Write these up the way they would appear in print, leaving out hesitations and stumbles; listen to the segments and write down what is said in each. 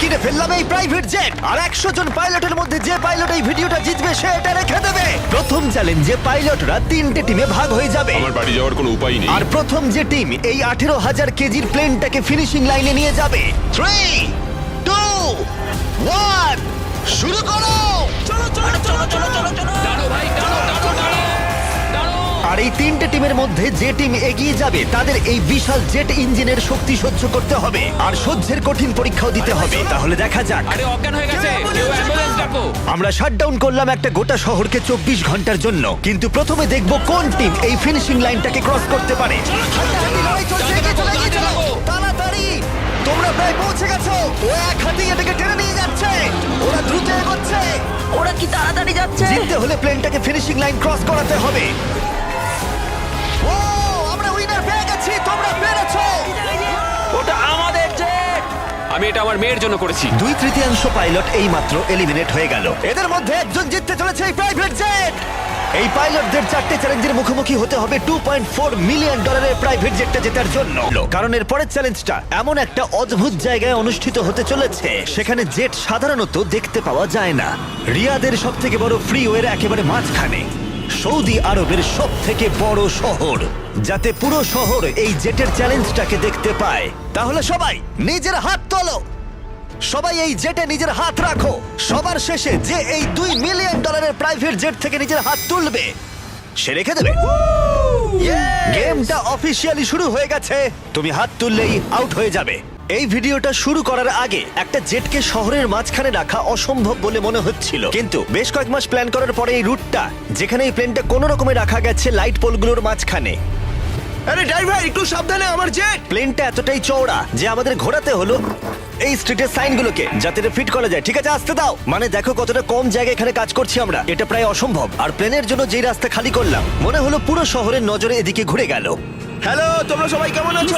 কিনে ফেললাম এই প্রাইভেট জেট আর 100 জন পাইলটের মধ্যে যে পাইলট এই ভিডিওটা জিতবে সে এটা রেখে দেবে। প্রথম চ্যালেঞ্জে পাইলটরা 3টে টিমে ভাগ হয়ে যাবে আমার বাড়ি যাওয়ার কোনো উপায় নেই। আর প্রথম যে টিম এই 18,000 কেজির প্লেনটাকে ফিনিশিং লাইনে নিয়ে যাবে 3, 2, 1 শুরু করো। আর এই 3টে টিমের মধ্যে যে টিম এগিয়ে যাবে তাদের এই বিশাল জেট ইঞ্জিনের শক্তি সহ্য করতে হবে আর সহ্যের কঠিন পরীক্ষাও দিতে হবে। তাহলে দেখা যাক। আরে অজ্ঞান হয়ে গেছে, কেউ অ্যাম্বুলেন্স ডাকো। আমরা শাটডাউন করলাম একটা গোটা শহরকে 24 ঘন্টার জন্য, কিন্তু প্রথমে দেখব কোন টিম এই ফিনিশিং লাইনটাকে ক্রস করতে পারে। তাড়াতাড়ি, তোমরা প্রায় পৌঁছে গেছো। ও এক হাতেই এটাকে টেনে নিয়ে যাচ্ছে। ওরা দ্রুত এগোচ্ছে। ওরা কি তাড়াতাড়ি যাচ্ছে? জিততে হলে প্লেনটাকে ফিনিশিং লাইন ক্রস করাতে হবে। ও, আমরা উইনার পেয়ে গেছি। তোমরা পেরেছো। ওটা আমাদের জেট। আমি এটা আমার মেয়ের জন্য করেছি। 2/3 পাইলট এই মাত্র এলিমিনেট হয়ে গেল। এদের মধ্যে একজন জিততে চলেছে এই প্রাইভেট জেট। এই পাইলটদের 4টে চ্যালেঞ্জের মুখোমুখি হতে হবে $2.4 মিলিয়ন প্রাইভেট জেটটা জেতার জন্য। কারণ এর পরের চ্যালেঞ্জটা এমন একটা অদ্ভুত জায়গায় অনুষ্ঠিত হতে চলেছে সেখানে জেট সাধারণত দেখতে পাওয়া যায় না। রিয়াদের সবথেকে বড় ফ্রিওয়ের একেবারে মাঝখানে সৌদি আরবের সবথেকে বড় শহর, যাতে পুরো শহর এই জেটের চ্যালেঞ্জটাকে দেখতে পায়। তাহলে সবাই নিজের হাত তোলো। সবাই এই জেটে নিজের হাত রাখো। সবার শেষে যে এই $2 মিলিয়ন প্রাইভেট জেট থেকে নিজের হাত তুলবে সে রেখে দেবে। গেমটা অফিসিয়ালি শুরু হয়ে গেছে। তুমি হাত তুললেই আউট হয়ে যাবে। এই ভিডিওটা শুরু করার আগে একটা জেটকে শহরের মাঝখানে রাখা অসম্ভব বলে মনে হচ্ছিল, কিন্তু বেশ কয়েক মাস প্ল্যান করার পরে এই রুটটা, যেখানে এই প্লেনটা কোনো রকমে রাখা গেছে লাইট পোলগুলোর মাঝখানে। আরে ড্রাইভার একটু সাবধানে, আমার জেট। প্লেনটা এতটাই চওড়া যে আমাদের ঘোরাতে হলো এই স্ট্রিটের সাইনগুলোকে যাতে এটা ফিট করা যায়। ঠিক আছে, আসতে দাও। মানে দেখো কতটা কম জায়গা এখানে কাজ করছি আমরা। এটা প্রায় অসম্ভব। আর প্লেনের জন্য যেই রাস্তা খালি করলাম মনে হলো পুরো শহরের নজরে এদিকে ঘুরে গেল। হ্যালো, তোমরা সবাই কেমন আছো?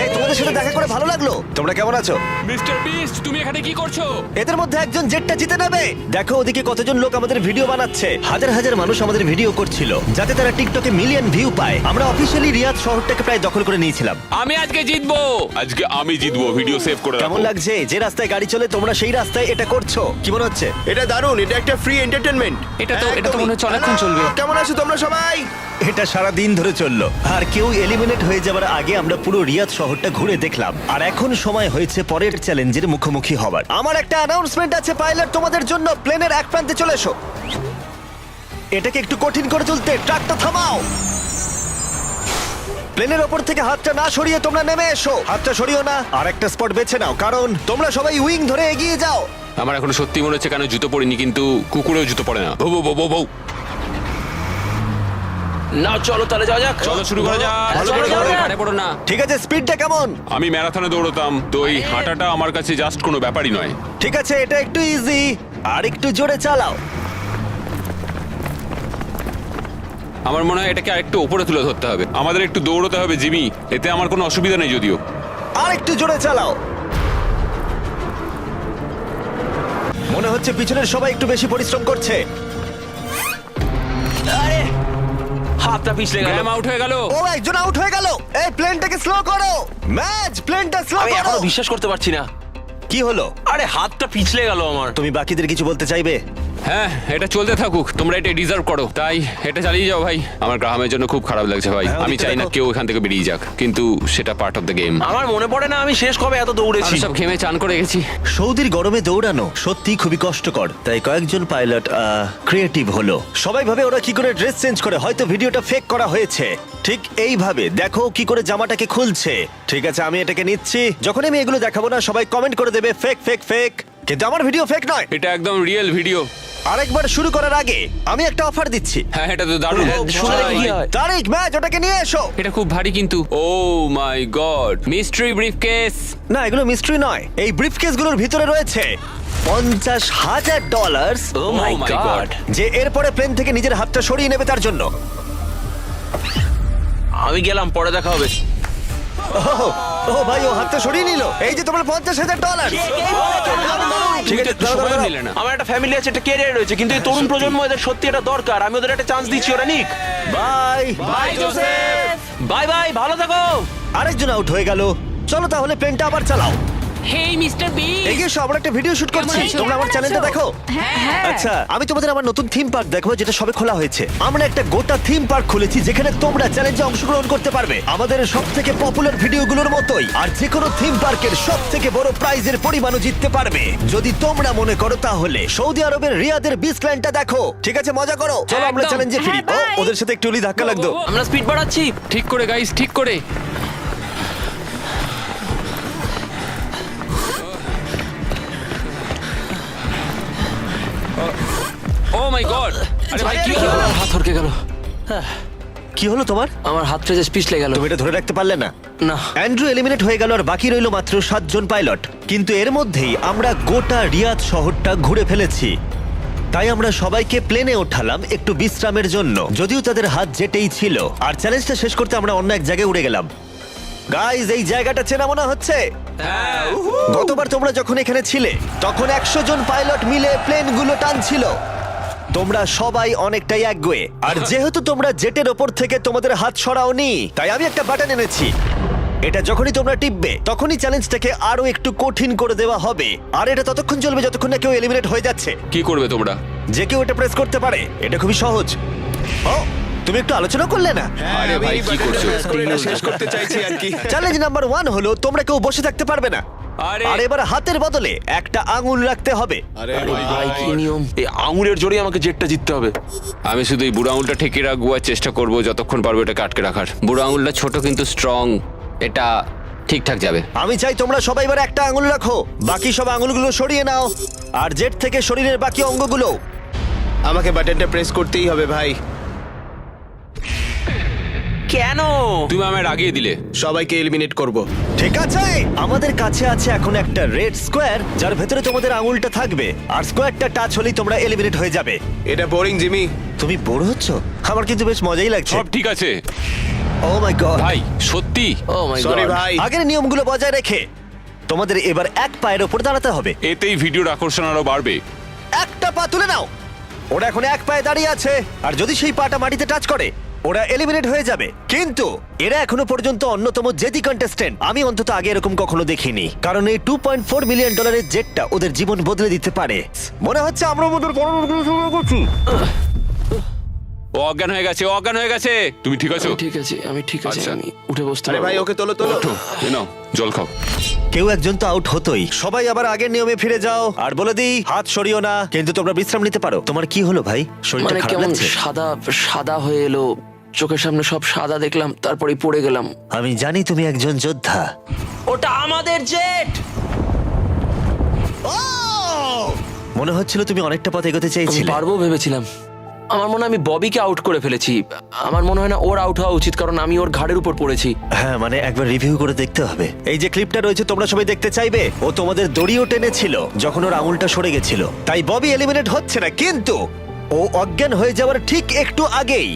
এই, তোমাদের সাথে দেখা করে ভালো লাগলো। তোমরা কেমন আছো? মিস্টার বিস্ট, তুমি এখানে কি করছো? এদের মধ্যে একজন জেটটা জিতে নেবে। দেখো ওদিকে কতজন লোক আমাদের ভিডিও বানাচ্ছে। হাজার হাজার মানুষ আমাদের ভিডিও করছিল যাতে তারা টিকটকে মিলিয়ন ভিউ পায়। আমরা অফিসিয়ালি রিয়াদ শহরটাকে প্রায় দখল করে নিয়েছিলাম। আমি আজকে জিতবো। আজকে আমি জিতবো, ভিডিও সেভ করে কেমন রাখো। লাগছে যে রাস্তায় গাড়ি চলে তোমরা সেই রাস্তায় এটা করছো? কি মনে হচ্ছে? এটা দারুণ, এটা একটা ফ্রি এন্টারটেইনমেন্ট। এটা তো মনে হচ্ছে অনেকক্ষণ চলবে। কেমন আছো তোমরা সবাই? এটা সারা দিন ধরে চললো। আর কেউ এলিমিনেট হয়ে যাবার আগে আমরা পুরো রিয়াদ শহরটা ঘুরে দেখলাম। আর এখন সময় হয়েছে পরের চ্যালেঞ্জের মুখোমুখি হবার। আমার একটা অ্যানাউন্সমেন্ট আছে পাইলট তোমাদের জন্য। প্লেনের এক প্রান্তে চলে এসো। এটাকে একটু কঠিন করে তুলতে ট্রাকটা থামাও। প্লেনের ওপর থেকে হাতটা না সরিয়ে তোমরা নেমে এসো। হাতটা সরিও না। আর একটা স্পট বেছে নাও, কারণ তোমরা সবাই উইং ধরে এগিয়ে যাও। আমার এখন সত্যি মনে হচ্ছে কেন জুতো পরিনি, কিন্তু কুকুরেও জুতো পরে না। বউ বউ বউ বউ। না চলো তাহলে যাওয়া যাক। চলো শুরু করা যাক। ভালো করে দৌড়ো। কানে পড়ো না। ঠিক আছে, স্পিডটা কেমন? আমি ম্যারাথনে দৌড়তাম, তো এই হাঁটাটা আমার কাছে জাস্ট কোনো ব্যাপারই নয়। ঠিক আছে, এটা একটু ইজি। আর একটু জোরে চালাও। আমার মনে হয় এটাকে আরেকটু উপরে তুলে ধরতে হবে। আমাদের একটু দৌড়তে হবে জিমি, এতে আমার কোনো অসুবিধা নেই যদিও। আর একটু জোরে চালাও। মনে হচ্ছে পিছনের সবাই একটু বেশি পরিশ্রম করছে। হাতটা পিছলে গেল। ম্যাম আউট হয়ে গেল। ও, একজন আউট হয়ে গেল। এই প্লেনটাকে স্লো করো। ম্যাচ, প্লেনটা স্লো আমি করো। এখনো বিশ্বাস করতে পারছি না। কি হলো? আরে হাতটা পিছলে গেল আমার। তুমি বাকিদের কিছু বলতে চাইবে? হ্যাঁ, এটা চলতে থাকুক। তোমরা এটা ডিজার্ভ করো, তাই এটা চালিয়ে যাও ভাই। আমার গ্রামের জন্য খুব খারাপ লাগছে ভাই। হ্যাঁ, আমি ওদিকটা চাই না দেখো। কেউ এখান থেকে বেরিয়ে যাক, কিন্তু সেটা পার্ট অফ দ্য গেম। আমার মনে পড়ে না আমি শেষ কবে এত দৌড়েছি। আমি সব ঘেমে চান করে গেছি। সৌদির গরমে দৌড়ানো সত্যিই খুবই কষ্টকর, তাই কয়েকজন পাইলট ক্রিয়েটিভ হলো। সবাই ভাবে ওরা কি করে ড্রেস চেঞ্জ করে, হয়তো ভিডিওটা ফেক করা হয়েছে। ঠিক এইভাবে দেখো কি করে জামাটাকে খুলছে। ঠিক আছে, আমি এটাকে নিচ্ছি। যখন আমি এগুলো দেখাবো না সবাই কমেন্ট করে দেবে ফেক ফেক ফেক, কিন্তু আমার ভিডিও ফেক নয়। এটা একদম রিয়েল ভিডিও। আরেকবার শুরু করার আগে আমি একটা অফার দিচ্ছি। হ্যাঁ, এটা তো দারুণ। শুনে দেখি কি হয়। তারিক, ম্যাচ, ওটাকে নিয়ে এসো। এটা খুব ভারী কিন্তু। ও মাই গড, মিস্ট্রি ব্রিফকেস। না, এগুলো মিস্ট্রি নয়। এই ব্রিফকেসগুলোর ভিতরে রয়েছে $50,000, ও মাই my গড। God. যে এরপরে প্লেন থেকে নিজের হাতটা সরিয়ে নেবে তার জন্য। আমি গেলাম, পরে দেখা হবে। ও ভাই, ও হাতটা সরিয়ে নিল। এই যে তোমার $50,000। ঠিক আছে, দাঁড়াও, সময় দাঁড়াও। নিলে না। আমার একটা ফ্যামিলি আছে, একটা ক্যারিয়ার রয়েছে, কিন্তু এই তরুণ প্রজন্ম এদের সত্যি এটা দরকার। আমি ওদের একটা চান্স দিচ্ছি। ওরা Nick. Bye. Bye Joseph. Bye bye, ভালো থাকো। আরেকজন আউট হয়ে গেল। চলো তাহলে প্লেনটা আবার চালাও। Hey mister beast. এদিকে এসো, আমরা একটা ভিডিও শুট করছি, আছো? তোমরা আমার কেমন চ্যানেলটা আছো? দেখো। হ্যাঁ। আচ্ছা, আমি তোমাদের আমার নতুন থিম পার্ক দেখাবো যেটা সবে খোলা হয়েছে। আমরা একটা গোটা থিম পার্ক খুলেছি যেখানে তোমরা চ্যালেঞ্জে অংশগ্রহণ করতে পারবে আমাদের সবথেকে পপুলার ভিডিওগুলোর মতোই, আর যে কোনো থিম পার্কের সবথেকে বড় প্রাইজের পরিমাণও জিততে পারবে যদি তোমরা মনে করো তাহলে। সৌদি আরবের রিয়াদের বিচ ল্যান্ডটা দেখো। ঠিক আছে, মজা করো, চলো আমরা একদম। চ্যালেঞ্জে ফিরি। ও, হ্যাঁ, bye। ওদের সাথে একটু ধাক্কা লাগতো। আমরা স্পিড বাড়াচ্ছি। ঠিক করে গাইস, ঠিক করে। ও মাই গড! আরে ভাই, কি হলো? হাত হরকে গেল। কি হলো তোমার? আমার হাতটা যে পিছলে গেল। তুমি এটা ধরে রাখতে পারলে না? না। অ্যান্ড্রু এলিমিনেট হয়ে গেল আর বাকি রইল মাত্র 7 জন পাইলট। কিন্তু এর মধ্যেই আমরা গোটা রিয়াদ শহরটা ঘুরে ফেলেছি। তাই আমরা সবাইকে প্লেনে ওঠালাম একটু বিশ্রামের জন্য, যদিও তাদের হাত জেটেই ছিল। আর চ্যালেঞ্জটা শেষ করতে আমরা অন্য এক জায়গায় উড়ে গেলাম। গাইজ, এই জায়গাটা চেনা মনে হচ্ছে। গতবার তোমরা যখন এখানে ছিলে তখন 100 জন পাইলট মিলে প্লেনগুলো টানছিল। তোমরা সবাই অনেকটাই একগুয়ে, আর যেহেতু তোমরা জেটের ওপর থেকে তোমাদের হাত সরাওনি, তাই আমি একটা বাটন এনেছি। এটা যখনই তোমরা টিপবে তখনই চ্যালেঞ্জটাকে আরো একটু কঠিন করে দেওয়া হবে। আর এটা ততক্ষণ চলবে যতক্ষণ না কেউ এলিমিনেট হয়ে যাচ্ছে। কি করবে তোমরা? যে কেউ এটা প্রেস করতে পারে, এটা খুবই সহজ। ও, তুমি একটু আলোচনা করলে না? আরে ভাই, কি করছো? শেষ করতে চাইছি আর কি। চ্যালেঞ্জ নাম্বার 1 হলো তোমরা কেউ বসে থাকতে পারবে না। আরে আর এবার হাতের বদলে একটা আঙুল রাখতে হবে। ভাই কি নিয়ম? এই আঙুলের জোরে আমাকে জেটটা জিততে হবে। আমি শুধু এই বুড়ো আঙুলটা ঠেকে রাখবো আর চেষ্টা করবো যতক্ষণ পারবো এটাকে আটকে রাখার। বুড়ো আঙুলটা ছোট কিন্তু স্ট্রং, এটা ঠিকঠাক যাবে। আমি চাই তোমরা সবাই এবার একটা আঙুল রাখো, বাকি সব আঙুলগুলো সরিয়ে নাও। আর জেট থেকে শরীরের বাকি অঙ্গগুলো। আমাকে বাটনটা প্রেস করতেই হবে ভাই। কেন? তুমি আমায় রাগিয়ে দিলে। সবাইকে এলিমিনেট করব। ঠিক আছে, আমাদের কাছে আছে এখন একটা রেড স্কোয়ার যার ভেতরে তোমাদের আঙুলটা থাকবে, আর স্কোয়ারটা টাচ হলেই তোমরা এলিমিনেট হয়ে যাবে। এটা বোরিং জিমি। তুমি বোর হচ্ছ? আমার কিন্তু বেশ মজাই লাগছে। সব ঠিক আছে ও মাই গড। ভাই, সত্যি। ও মাই সরি গড। ভাই। আগের নিয়মগুলো বজায় রেখে তোমাদের এবার এক পায়ের ওপর দাঁড়াতে হবে। এতেই ভিডিওর আকর্ষণ আরো বাড়বে। একটা পা তুলে নাও। ওরা এখন এক পায়ে দাঁড়িয়ে আছে, আর যদি সেই পাটা মাটিতে টাচ করে ওরা এলিমিনেট হয়ে যাবে। কিন্তু এরা এখনো পর্যন্ত অন্যতম জেদি কন্টেস্টেন্ট। আমি অন্তত আগে এরকম কখনো দেখিনি, কারণ এই $2.4 মিলিয়ন জেটটা ওদের জীবন বদলে দিতে পারে। মনে হচ্ছে আমরা আমাদের পরবর্তী শুরু করছি। ও অজ্ঞান হয়ে গেছে, ও অজ্ঞান হয়ে গেছে। তুমি ঠিক আছো? ঠিক আছে, আমি ঠিক আছে। আচ্ছা। আমি উঠে বসতে আরে ভাই পারবো। ওকে তোলো তোলো। এ নাও, জল খাও। কেউ একজন তো আউট হতোই। সবাই আবার আগের নিয়মে ফিরে যাও, আর বলে দিই হাত সরিও না, কিন্তু তোমরা বিশ্রাম নিতে পারো। তোমার কি হলো ভাই? শরীরটা মানে খারাপ কেমন লাগছে? সাদা সাদা হয়ে এলো, চোখের সামনে সব সাদা দেখলাম, তারপরে পড়ে গেলাম। আমি জানি তুমি একজন যোদ্ধা। ওটা আমাদের জেট। মনে হচ্ছিল তুমি অনেকটা পথ এগোতে আমি চাইছিলে। পারবো ভেবেছিলাম। আমার মনে হয় আমি ববিকে আউট করে ফেলেছি। আমার মনে হয় না ওর আউট হওয়া উচিত, কারণ আমি ওর ঘাড়ের উপর পড়েছি। হ্যাঁ, মানে একবার রিভিউ করে দেখতে হবে। এই যে ক্লিপটা রয়েছে তোমরা সবাই দেখতে চাইবে, ও তোমাদের দড়িও টেনেছিল যখন ওর আঙুলটা সরে গেছিল। তাই ববি এলিমিনেট হচ্ছে না, কিন্তু ও অজ্ঞান হয়ে যাওয়ার ঠিক একটু আগেই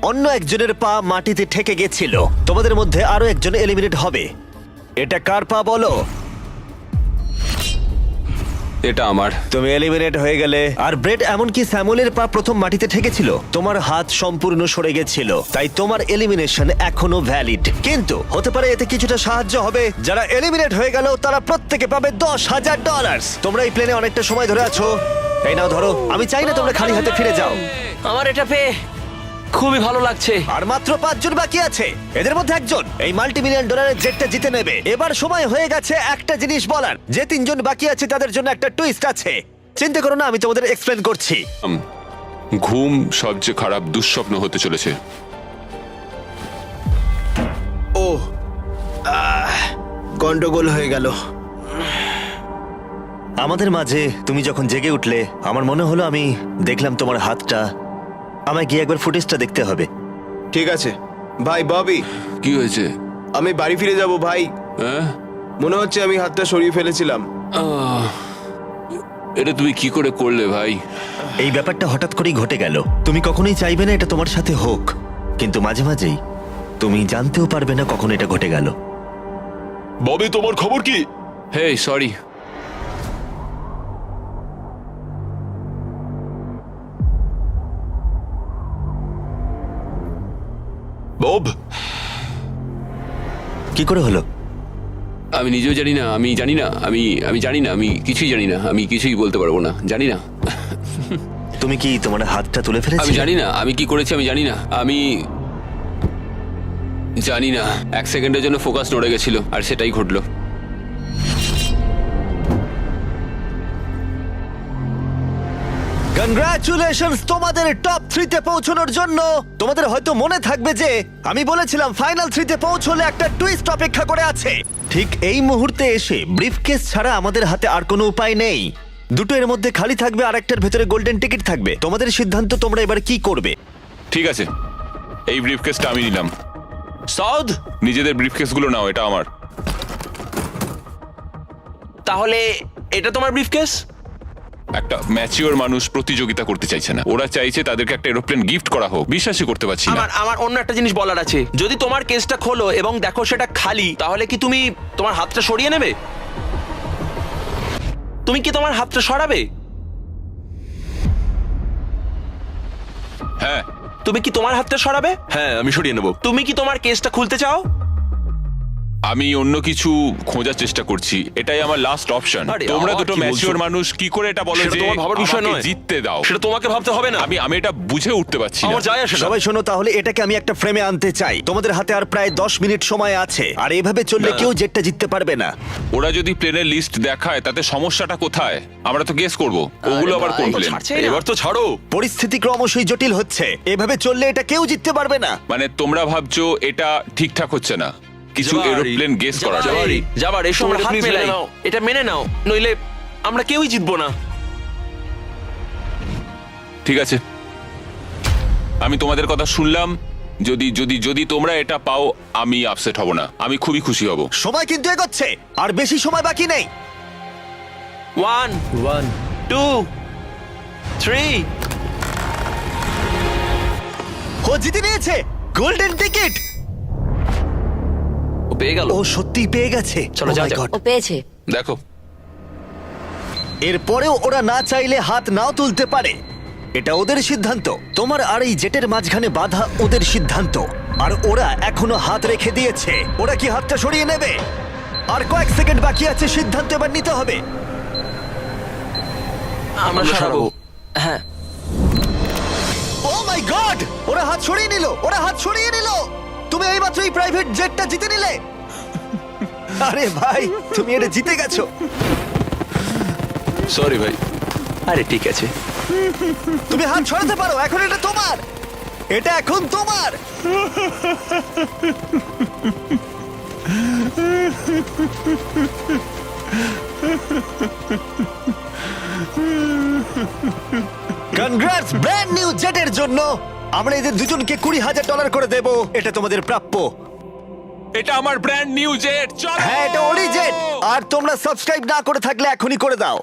অন্য একজনের পা মাটিতে ঠেকে গেছিল। তোমাদের মধ্যে আরো একজন এলিমিনেট হবে। এটা কার পা বলো? এটা আমার। তুমি এলিমিনেট হয়ে গেলে। আর ব্রেড, এমনকি স্যামুয়েলের পা প্রথম মাটিতে ঠেকেছিল, তোমার হাত সম্পূর্ণ সরে গেছিল, তাই তোমার এলিমিনেশন এখনো ভ্যালিড। কিন্তু হতে পারে এতে কিছুটা সাহায্য হবে। যারা এলিমিনেট হয়ে গেল তারা প্রত্যেকে পাবে $10,000। তোমরা এই প্লেনে অনেকটা সময় ধরে আছো, এই নাও ধরো। আমি চাই না তোমরা খালি হাতে ফিরে যাও। আমার এটা পেয়ে খুবই ভালো লাগছে। আর মাত্র 5 জন বাকি আছে, এদের মধ্যে একজন এই $multi-million জেটটা জিতে নেবে। এবার সময় হয়ে গেছে একটা জিনিস বলার। যে 3 জন বাকি আছে তাদের জন্য একটা টুইস্ট আছে। চিন্তা করো না, আমি তোমাদের এক্সপ্লেন করছি। ঘুম সবচেয়ে খারাপ দুঃস্বপ্ন হতে চলেছে। ও গন্ডগোল হয়ে গেল। আমাদের মাঝে তুমি যখন জেগে উঠলে, আমার মনে হলো আমি দেখলাম তোমার হাতটা। আমায় গিয়ে একবার ফুটেজটা দেখতে হবে। ঠিক আছে ভাই। ববি, কি হয়েছে? আমি বাড়ি ফিরে যাব ভাই। হ্যাঁ, মনে হচ্ছে আমি হাতটা সরিয়ে ফেলেছিলাম। এটা তুমি কি করে করলে ভাই? এই ব্যাপারটা হঠাৎ করেই ঘটে গেল। তুমি কখনোই চাইবে না এটা তোমার সাথে হোক, কিন্তু মাঝে মাঝেই তুমি জানতেও পারবে না কখন এটা ঘটে গেল। ববি, তোমার খবর কি? হে, সরি। বব, কি করে হলো? আমি নিজেও জানি না, আমি জানি না, আমি জানি না, আমি কিছুই জানি না, আমি কিছুই বলতে পারবো না, জানি না। তুমি কি তোমার হাতটা তুলে আমি ফেলেছিলে? জানি না আমি কি করেছি, আমি জানি না, আমি জানি না। 1 সেকেন্ডের জন্য ফোকাস নড়ে গেছিল আর সেটাই ঘটলো। কনগ্রাচুলেশনস তোমাদের টপ 3 তে পৌঁছানোর জন্য। তোমাদের হয়তো মনে থাকবে যে আমি বলেছিলাম ফাইনাল 3 তে পৌঁছলে একটা টুইস্ট অপেক্ষা করে আছে। ঠিক এই মুহূর্তে এসে ব্রিফকেস ছাড়া আমাদের হাতে আর কোনো উপায় নেই। দুটো এর মধ্যে খালি থাকবে আর একটার ভেতরে গোল্ডেন টিকিট থাকবে। তোমাদের সিদ্ধান্ত, তোমরা এবার কি করবে? ঠিক আছে, এই ব্রিফকেসটা আমি নিলাম। সাউথ, নিজেদের ব্রিফকেসগুলো নাও, এটা আমার। তাহলে এটা তোমার ব্রিফকেস? একটা ম্যাচিওর মানুষ প্রতিযোগিতা করতে চাইছে না, ওরা চাইছে তাদেরকে একটা এরোপ্লেন গিফট করা হোক। বিশ্বাসই করতে পারছি না। আমার অন্য একটা জিনিস বলার আছে। যদি তোমার কেসটা খোলো এবং দেখো সেটা খালি, তাহলে কি তুমি তোমার হাতটা সরিয়ে নেবে? তুমি কি তোমার হাতটা সরাবে? হ্যাঁ, তুমি কি তোমার হাতটা সরাবে? হ্যাঁ, আমি সরিয়ে নেব। তুমি কি তোমার কেসটা খুলতে চাও? আমি অন্য কিছু খোঁজার চেষ্টা করছি, এটাই আমার লাস্ট অপশন। আরে, তোমরা আবার দুটো কি বলছো? ম্যাচিওর মানুষ কি করে এটা বলো সেটা যে তোমার ভাবার বিষয় আমাকে নয়। জিততে দাও? সেটা তোমাকে ভাবতে হবে না। আমি এটা বুঝে উঠতে পারছি না। আমার যায় আসে না। সবাই শোনো, তাহলে এটাকে আমি একটা ফ্রেমে আনতে চাই। তোমাদের হাতে আর প্রায় 10 মিনিট সময় আছে, আর এভাবে চললে না। কেউ জেটটা জিততে পারবে না। ওরা যদি প্লেনের লিস্ট দেখায় তাতে সমস্যাটা কোথায়? আমরা তো গেস করব ওগুলো আবার কোন প্লেন। এবার তো ছাড়ো। পরিস্থিতি ক্রমশই জটিল হচ্ছে। এভাবে চললে এটা কেউ জিততে পারবে না। মানে তোমরা ভাবছো এটা ঠিকঠাক হচ্ছে না কিছু এরোপ্লেন গেস করা যায়? যাবার এসো, আমরা হাত মেলাই। এটা মেনে নাও, নইলে আমরা কেউই জিতবো না। ঠিক আছে, আমি তোমাদের কথা শুনলাম। যদি যদি যদি তোমরা এটা পাও, আমি আপসেট হব না, আমি খুবই খুশি হব। সময় কিন্তু এগোচ্ছে, আর বেশি সময় বাকি নেই। 1 2 3। ও জিতে নিয়েছে গোল্ডেন টিকিট। ও পেয়ে গেল। ও সত্যি পেয়ে গেছে। চলো, Oh যাও, my যাও। God! ও পেয়েছে। দেখো, এরপরেও ওরা না চাইলে হাত নাও তুলতে পারে। এটা ওদের সিদ্ধান্ত। তোমার আর এই জেটের মাঝখানে বাধা ওদের সিদ্ধান্ত, আর ওরা এখনো হাত রেখে দিয়েছে। ওরা কি হাতটা সরিয়ে নেবে? আর কয়েক সেকেন্ড বাকি আছে, সিদ্ধান্ত এবার নিতে হবে। আমরা সরাবো। হ্যাঁ, ও মাই গড, ওরা হাত সরিয়ে নিল, ওরা হাত সরিয়ে নিল। তুমি এইমাত্র এই প্রাইভেট জেটটা জিতে নিলে। আরে ভাই, তুমি এটা জিতে গেছো। সরি ভাই। আরে ঠিক আছে। তুমি হাত সরাতে পারো, এখন এটা তোমার। এটা এখন তোমার। কনগ্রাটস ব্র্যান্ড নিউ জেটের জন্য। আমরা এদের দুজনকে $20,000 করে দেব। এটা তোমাদের প্রাপ্য। এটা আমার ব্র্যান্ড নিউ জেট। চলো। হ্যাঁ, এটা ওরই জেট। আর তোমরা সাবস্ক্রাইব না করে থাকলে এখনই করে দাও।